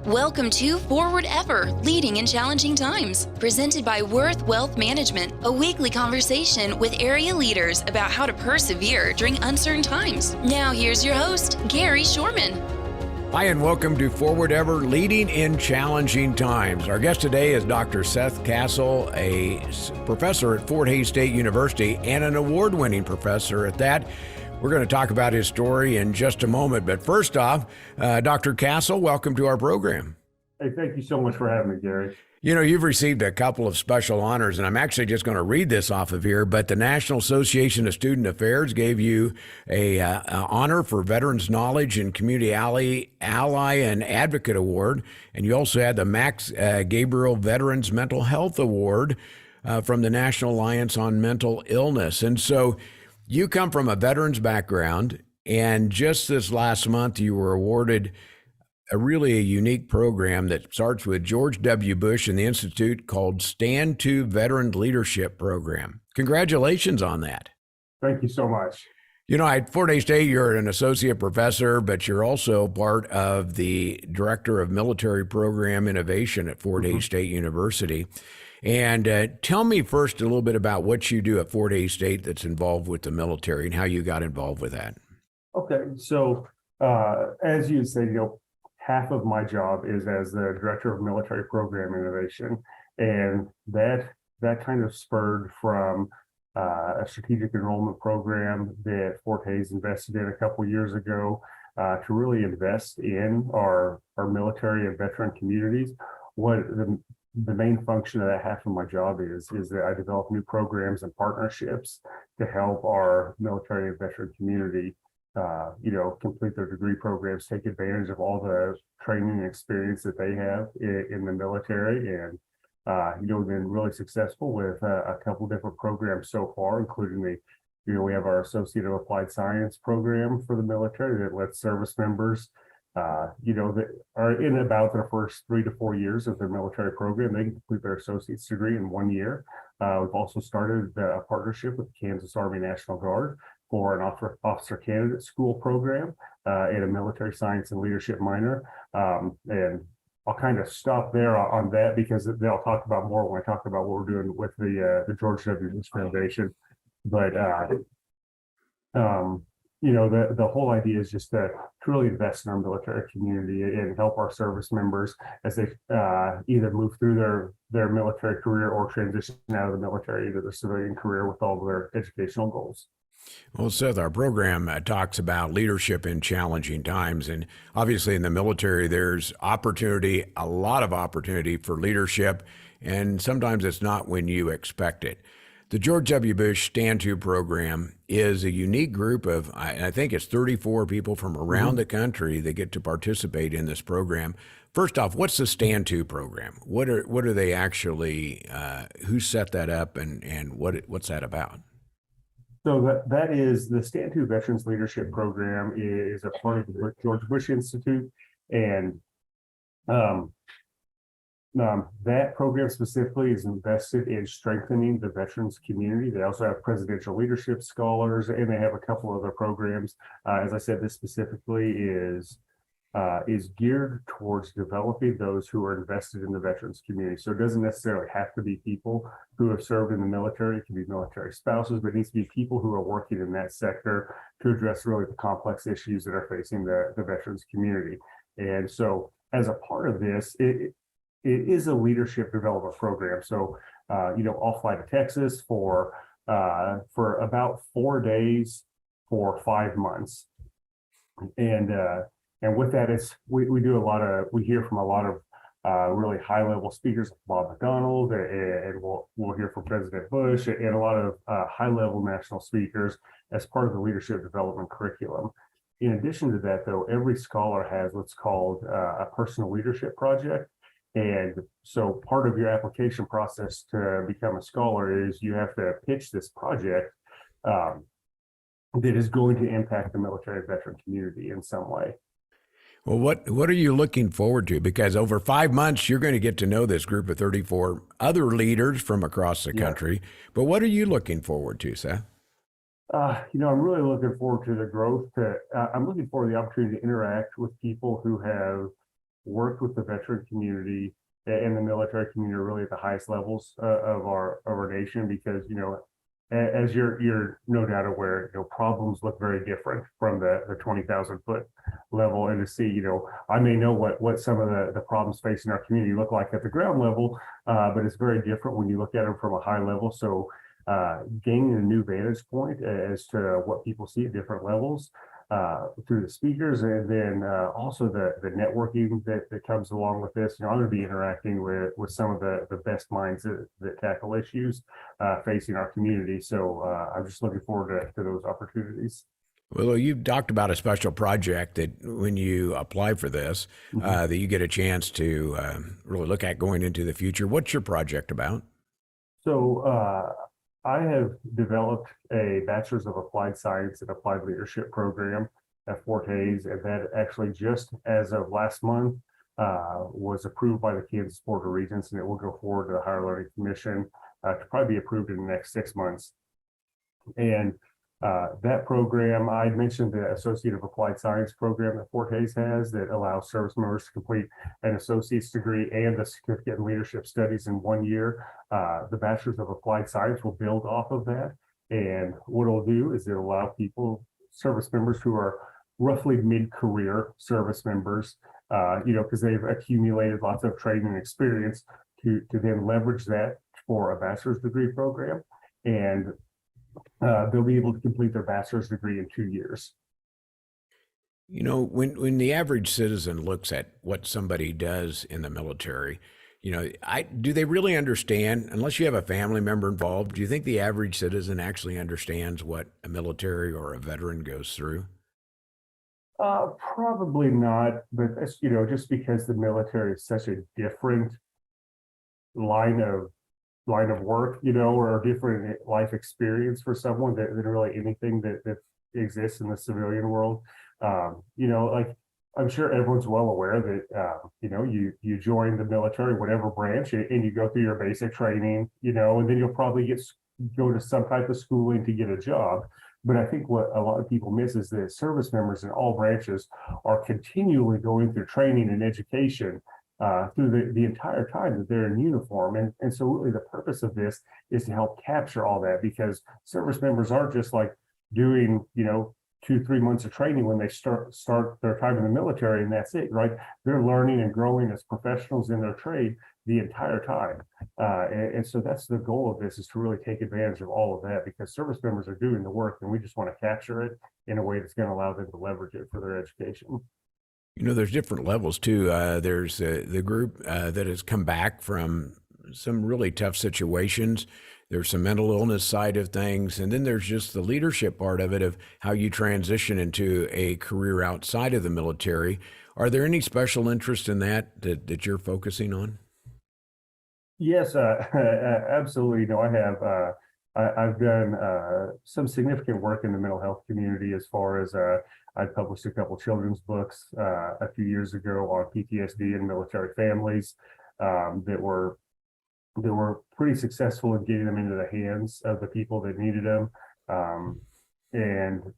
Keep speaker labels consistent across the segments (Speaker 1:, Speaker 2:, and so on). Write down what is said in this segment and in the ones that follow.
Speaker 1: Welcome to Forward Ever, Leading in Challenging Times, presented by Worth Wealth Management, a weekly conversation with area leaders about how to persevere during uncertain times. Now here's your host, Gary Shorman.
Speaker 2: Hi, and welcome to Forward Ever, Leading in Challenging Times. Our guest today is Dr. Seth Kastle, a professor at Fort Hays State University and an award-winning professor at that. We're going to talk about his story in just a moment. But first off, Dr. Kastle, welcome to our program.
Speaker 3: Hey, thank you so much for having me, Gary.
Speaker 2: You know, you've received a couple of special honors, and I'm actually just going to read this off of here, but the National Association of Student Affairs gave you a honor for Veterans Knowledge and Community Ally and Advocate Award, and you also had the Max Gabriel Veterans Mental Health Award from the National Alliance on Mental Illness. And so you come from a veterans background, and just this last month you were awarded a unique program that starts with George W. Bush and the Institute called Stand to Veteran Leadership Program. Congratulations on that.
Speaker 3: Thank you so much.
Speaker 2: You know, at Fort Hays State, you're an associate professor, but you're also part of the director of military program innovation at Fort Hays State University. And tell me first a little bit about what you do at Fort Hays State that's involved with the military and how you got involved with that.
Speaker 3: Okay, so as you said, half of my job is as the director of military program innovation, and that kind of spurred from a strategic enrollment program that Fort Hays invested in a couple years ago to really invest in our military and veteran communities. What the main function of that half of my job is that I develop new programs and partnerships to help our military and veteran community complete their degree programs, take advantage of all the training and experience that they have in the military. And, we've been really successful with a couple different programs so far, including we have our Associate of Applied Science program for the military that lets service members, that are in about their first 3 to 4 years of their military program, they can complete their associate's degree in 1 year. We've also started a partnership with the Kansas Army National Guard for an officer candidate school program in a military science and leadership minor. And I'll kind of stop there on that because they'll talk about more when I talk about what we're doing with the George W. Bush Foundation. But the whole idea is just to truly invest in our military community and help our service members as they either move through their military career or transition out of the military into their civilian career with all of their educational goals.
Speaker 2: Well, Seth, our program talks about leadership in challenging times. And obviously in the military, there's opportunity, a lot of opportunity for leadership. And sometimes it's not when you expect it. The George W. Bush Stand To program is a unique group of, I think it's 34 people from around the country that get to participate in this program. First off, what's the Stand To program? What are they actually, who set that up and what's that about?
Speaker 3: So that is the Stand To Veterans Leadership Program is a part of the George Bush Institute, and that program specifically is invested in strengthening the veterans community. They also have presidential leadership scholars, and they have a couple other programs. As I said, this specifically is geared towards developing those who are invested in the veterans community. So it doesn't necessarily have to be people who have served in the military. It can be military spouses, but it needs to be people who are working in that sector to address really the complex issues that are facing the veterans community. And so as a part of this, it is a leadership development program. So, I'll fly to Texas for about 4 days for 5 months. And with that, we hear from a lot of really high level speakers, Bob McDonald, and we'll hear from President Bush and a lot of high level national speakers as part of the leadership development curriculum. In addition to that, though, every scholar has what's called a personal leadership project. And so part of your application process to become a scholar is you have to pitch this project that is going to impact the military veteran community in some way.
Speaker 2: Well, what are you looking forward to? Because over 5 months, you're going to get to know this group of 34 other leaders from across the country. But what are you looking forward to, Seth?
Speaker 3: I'm really looking forward to the growth. I'm looking forward to the opportunity to interact with people who have worked with the veteran community and the military community really at the highest levels of our nation, because as you're no doubt aware, problems look very different from the 20,000 foot level. And to see, I may know what some of the problems facing our community look like at the ground level, but it's very different when you look at them from a high level. So gaining a new vantage point as to what people see at different levels through the speakers, and then also the networking that comes along with this. I'm going to be interacting with some of the best minds that tackle issues facing our community. So I'm just looking forward to those opportunities.
Speaker 2: Well, you've talked about a special project that when you apply for this, that you get a chance to really look at going into the future. What's your project about?
Speaker 3: So I have developed a Bachelor's of Applied Science and Applied Leadership program at Fort Hays, and that actually just as of last month was approved by the Kansas Board of Regents, and it will go forward to the Higher Learning Commission to probably be approved in the next 6 months. And that program, I mentioned the Associate of Applied Science program that Fort Hays has that allows service members to complete an associate's degree and a certificate in leadership studies in 1 year. The Bachelor's of Applied Science will build off of that. And what it'll do is it'll allow people, service members who are roughly mid-career service members, because they've accumulated lots of training and experience, to then leverage that for a bachelor's degree program. And they'll be able to complete their bachelor's degree in 2 years.
Speaker 2: When the average citizen looks at what somebody does in the military, do they really understand, unless you have a family member involved, do you think the average citizen actually understands what a military or a veteran goes through?
Speaker 3: Probably not, but that's, just because the military is such a different line of work, or a different life experience for someone than really anything that exists in the civilian world. Like, I'm sure everyone's well aware that, you join the military, whatever branch, and you go through your basic training, and then you'll probably go to some type of schooling to get a job. But I think what a lot of people miss is that service members in all branches are continually going through training and education through the entire time that they're in uniform. And so really the purpose of this is to help capture all that, because service members aren't just like doing, 2-3 months of training when they start their time in the military and that's it, right? They're learning and growing as professionals in their trade the entire time. And so that's the goal of this, is to really take advantage of all of that, because service members are doing the work and we just want to capture it in a way that's going to allow them to leverage it for their education.
Speaker 2: There's different levels too. There's the group that has come back from some really tough situations. There's some mental illness side of things. And then there's just the leadership part of it, of how you transition into a career outside of the military. Are there any special interest in that you're focusing on?
Speaker 3: Yes, absolutely. I have. I've done some significant work in the mental health community, as far as I published a couple children's books a few years ago on PTSD and military families that were pretty successful in getting them into the hands of the people that needed them. And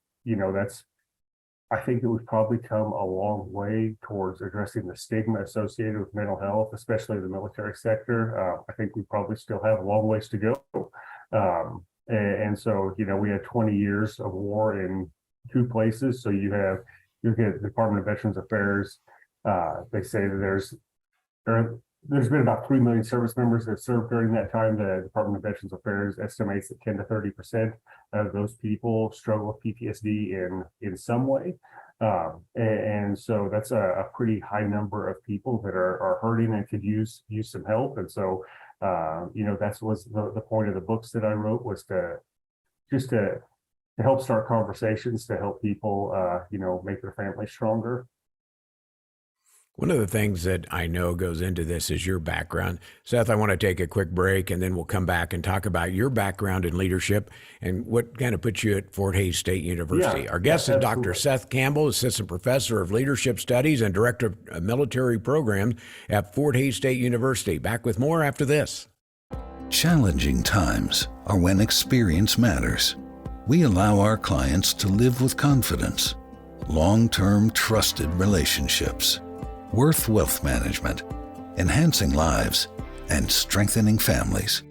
Speaker 3: I think that we've probably come a long way towards addressing the stigma associated with mental health, especially the military sector. I think we probably still have a long ways to go. And so, we had 20 years of war in 2 places. So you get the Department of Veterans Affairs. They say that there's been about 3 million service members that served during that time. The Department of Veterans Affairs estimates that 10 to 30% of those people struggle with PTSD in some way. And so that's a pretty high number of people that are hurting and could use some help. And so, that was the point of the books that I wrote, was to help start conversations, to help people, make their families stronger.
Speaker 2: One of the things that I know goes into this is your background. Seth, I want to take a quick break, and then we'll come back and talk about your background in leadership and what kind of put you at Fort Hays State University.
Speaker 3: Yeah,
Speaker 2: Our guest is Dr.
Speaker 3: absolutely.
Speaker 2: Seth Campbell, Assistant Professor of Leadership Studies and Director of Military Programs at Fort Hays State University. Back with more after this.
Speaker 4: Challenging times are when experience matters. We allow our clients to live with confidence, long-term trusted relationships. Worth Wealth Management, enhancing lives and strengthening families.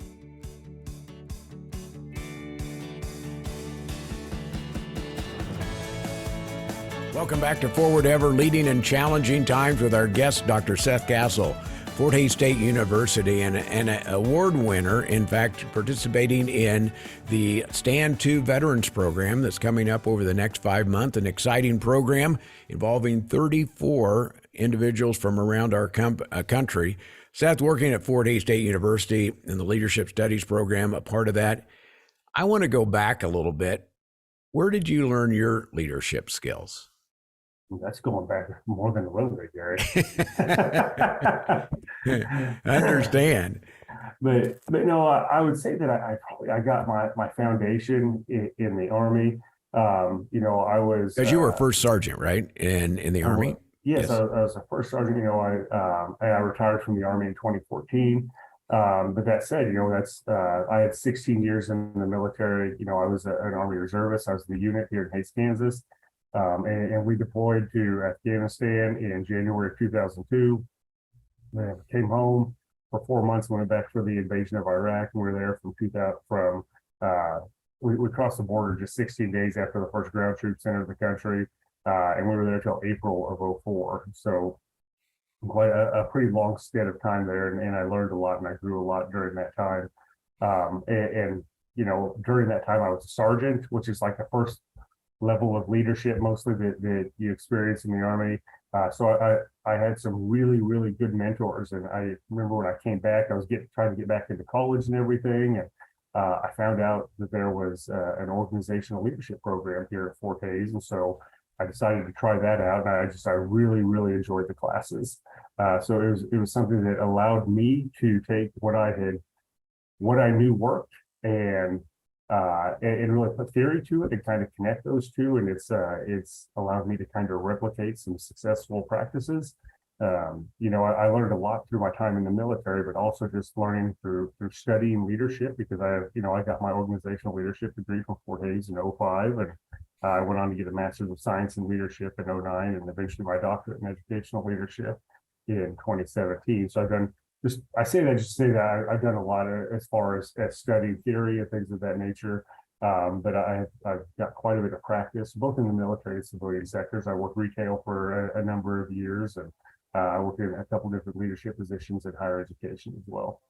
Speaker 2: Welcome back to Forward Ever, Leading in Challenging Times with our guest, Dr. Seth Kastle, Fort Hays State University, and an award winner, in fact, participating in the Stand 2 Veterans Program that's coming up over the next 5 months, an exciting program involving 34 individuals from around our country. Seth, working at Fort Hays State University in the Leadership Studies program, a part of that. I want to go back a little bit. Where did you learn your leadership skills?
Speaker 3: That's going back more than a little bit, Gary.
Speaker 2: I understand.
Speaker 3: But no, I would say that I got my foundation in the Army. I was
Speaker 2: Because you were first sergeant, right? In the Army?
Speaker 3: Yes. I was a first sergeant. I retired from the Army in 2014. But that said, I had 16 years in the military. I was an Army reservist. I was in the unit here in Hays, Kansas. And we deployed to Afghanistan in January of 2002. Came home for 4 months, went back for the invasion of Iraq, and we were there we crossed the border just 16 days after the first ground troops entered the country, and we were there till April of 2004. So quite a pretty long stint of time there, and I learned a lot and I grew a lot during that time. During that time I was a sergeant, which is like the first level of leadership mostly that you experience in the Army. So I had some really, really good mentors. And I remember when I came back, I was trying to get back into college and everything. And I found out that there was an organizational leadership program here at Fort Hays. And so I decided to try that out. And I really, really enjoyed the classes. So it was something that allowed me to take what I knew worked and really put theory to it and kind of connect those two. And it's allowed me to kind of replicate some successful practices. I learned a lot through my time in the military, but also just learning through studying leadership, because I got my organizational leadership degree from Fort Hays in 2005, and I went on to get a master's of science in leadership in 2009, and eventually my doctorate in educational leadership in 2017. So I say that just to say that I've done a lot as far as studying theory and things of that nature. But I've got quite a bit of practice, both in the military and civilian sectors. I worked retail for a number of years, and I worked in a couple different leadership positions in higher education as well.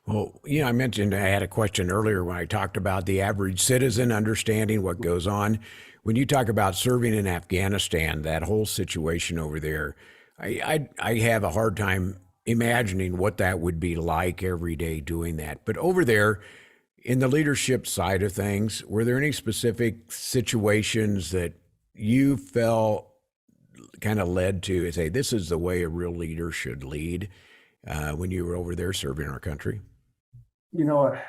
Speaker 2: Well, I mentioned I had a question earlier when I talked about the average citizen understanding what goes on. When you talk about serving in Afghanistan, that whole situation over there, I have a hard time imagining what that would be like every day doing that. But over there, in the leadership side of things, were there any specific situations that you felt kind of led to say, this is the way a real leader should lead when you were over there serving our country?
Speaker 3: I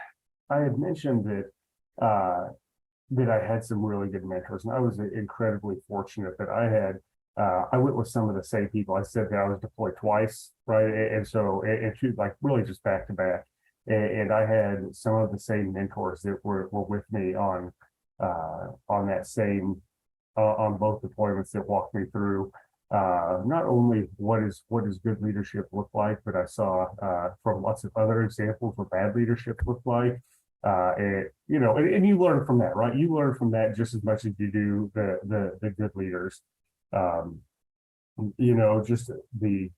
Speaker 3: had mentioned that I had some really good mentors, and I was incredibly fortunate that I went with some of the same people. I said that I was deployed twice, right? And so two, like really just back to back. And I had some of the same mentors that were with me on that same on both deployments that walked me through not only what is good leadership look like, but I saw from lots of other examples what bad leadership looked like. And you learn from that, right? You learn from that just as much as you do the good leaders. Just the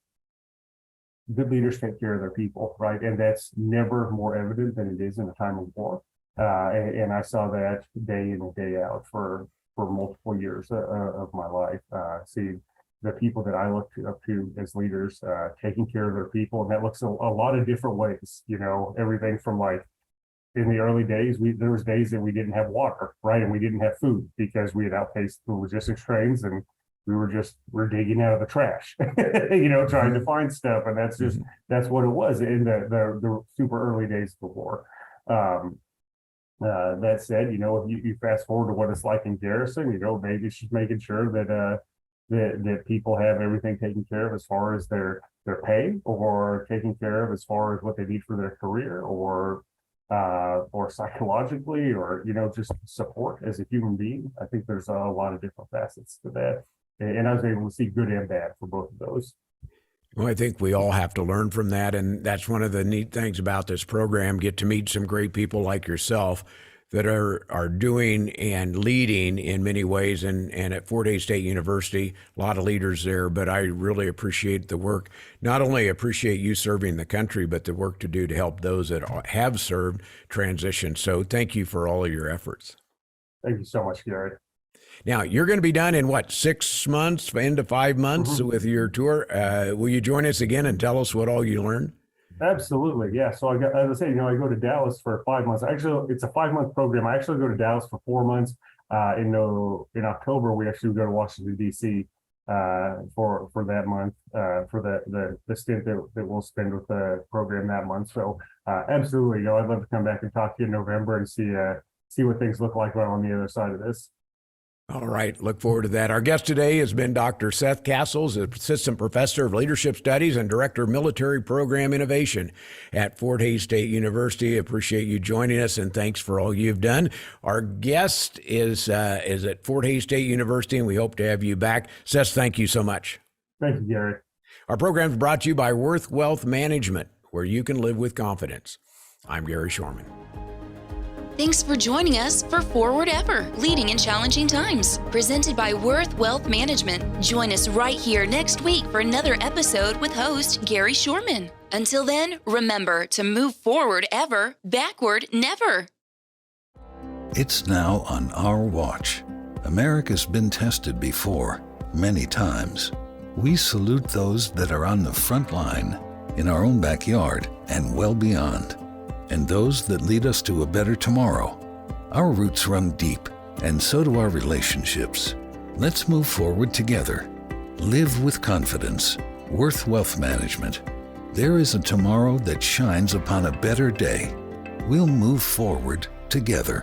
Speaker 3: good leaders take care of their people, right? And that's never more evident than it is in a time of war. And I saw that day in and day out for multiple years of my life. See the people that I looked up to as leaders taking care of their people, and that looks a lot of different ways. Everything from like in the early days, there was days that we didn't have water, right, and we didn't have food because we had outpaced the logistics trains, and we're digging out of the trash, trying to find stuff, and that's what it was in the super early days of the war. That said, if you fast forward to what it's like in garrison, maybe it's just making sure that people have everything taken care of as far as their pay, or taken care of as far as what they need for their career, or psychologically, or just support as a human being. I think there's a lot of different facets to that, and I was able to see good and bad for both of those.
Speaker 2: Well, I think we all have to learn from that. And that's one of the neat things about this program, get to meet some great people like yourself that are doing and leading in many ways. And at Fort Hays State University, a lot of leaders there, but I really appreciate the work. Not only appreciate you serving the country, but the work to do to help those that have served transition. So thank you for all of your efforts.
Speaker 3: Thank you so much, Gary.
Speaker 2: Now, you're going to be done in what, 6 months, into 5 months with your tour. Will you join us again and tell us what all you learned?
Speaker 3: Absolutely. Yeah. So I got, as I say, I go to Dallas for 5 months. Actually, it's a 5-month program. I actually go to Dallas for 4 months. In October, we actually go to Washington, D.C. For that month, for the stint that we'll spend with the program that month. So absolutely, I'd love to come back and talk to you in November and see what things look like on the other side of this.
Speaker 2: All right. Look forward to that. Our guest today has been Dr. Seth Kastle, Assistant Professor of Leadership Studies and Director of Military Program Innovation at Fort Hays State University. Appreciate you joining us, and thanks for all you've done. Our guest is at Fort Hays State University, and we hope to have you back. Seth, thank you so much.
Speaker 3: Thank you, Gary.
Speaker 2: Our program is brought to you by Worth Wealth Management, where you can live with confidence. I'm Gary Shorman.
Speaker 1: Thanks for joining us for Forward Ever, Leading in Challenging Times, presented by Worth Wealth Management. Join us right here next week for another episode with host Gary Shorman. Until then, remember to move forward ever, backward never.
Speaker 4: It's now on our watch. America's been tested before, many times. We salute those that are on the front line, in our own backyard and well beyond, and those that lead us to a better tomorrow. Our roots run deep, and so do our relationships. Let's move forward together. Live with confidence. Worth Wealth Management. There is a tomorrow that shines upon a better day. We'll move forward together.